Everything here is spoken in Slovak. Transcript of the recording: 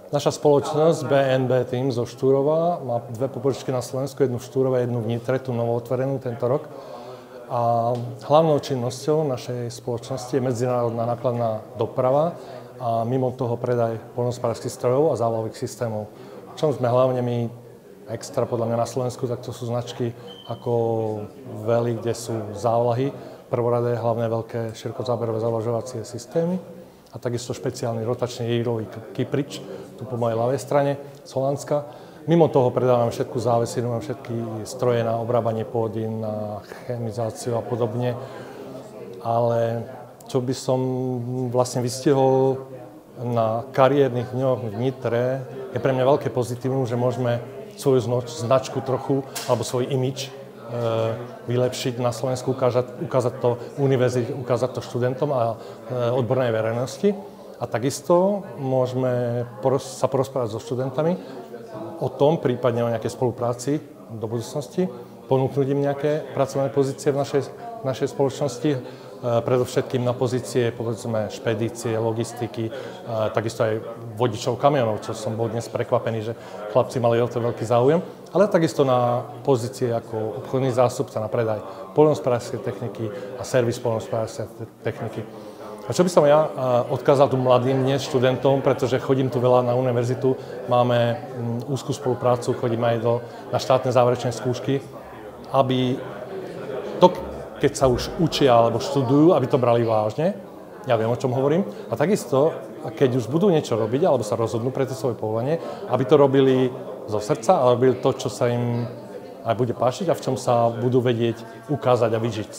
Naša spoločnosť BNB Team zo Štúrova má dve pobočky na Slovensku, jednu v Štúrove, jednu v Nitre, tú novootvorenú tento rok. A hlavnou činnosťou našej spoločnosti je medzinárodná nákladná doprava a mimo toho predaj poľnohospodárskych strojov a závalových systémov. Čom sme hlavne my extra podľa mňa na Slovensku, tak to sú značky ako Veli, kde sú závlahy, prvoradé, hlavné veľké širokozáberové zavažovacie systémy a takisto špeciálny rotačný jírový kyprič, tu po mojej ľavej strane, z Holandska. Mimo toho predávame všetku závesinu, všetky stroje na obrábanie pôdin, na chemizáciu a podobne. Ale čo by som vlastne vystihol na kariérnych dňoch v Nitre, je pre mňa veľké pozitívum, že môžeme svoju značku trochu, alebo svoj imidž vylepšiť na Slovensku, ukázať to univerzite, ukázať to študentom a odbornej verejnosti. A takisto môžeme sa porozprávať so študentami o tom, prípadne o nejakej spolupráci do budúcnosti, ponúknuť im nejaké pracovné pozície v našej spoločnosti, predovšetkým na pozície, povedzme, špedície, logistiky, takisto aj vodičov kamionov, čo som bol dnes prekvapený, že chlapci mali o to veľký záujem, ale takisto na pozície ako obchodný zástupca na predaj poľnohospodárskej techniky a servis poľnohospodárskej techniky. A čo by som ja odkázal tu mladým dnes študentom, pretože chodím tu veľa na univerzitu, máme úzkú spoluprácu, chodím aj na štátne záverečné skúšky, aby to, keď sa už učia alebo študujú, aby to brali vážne. Ja viem, o čom hovorím. A takisto, keď už budú niečo robiť alebo sa rozhodnú pre to svoje povolanie, aby to robili zo srdca a robili to, čo sa im aj bude páčiť a v čom sa budú vedieť ukázať a vyžiť.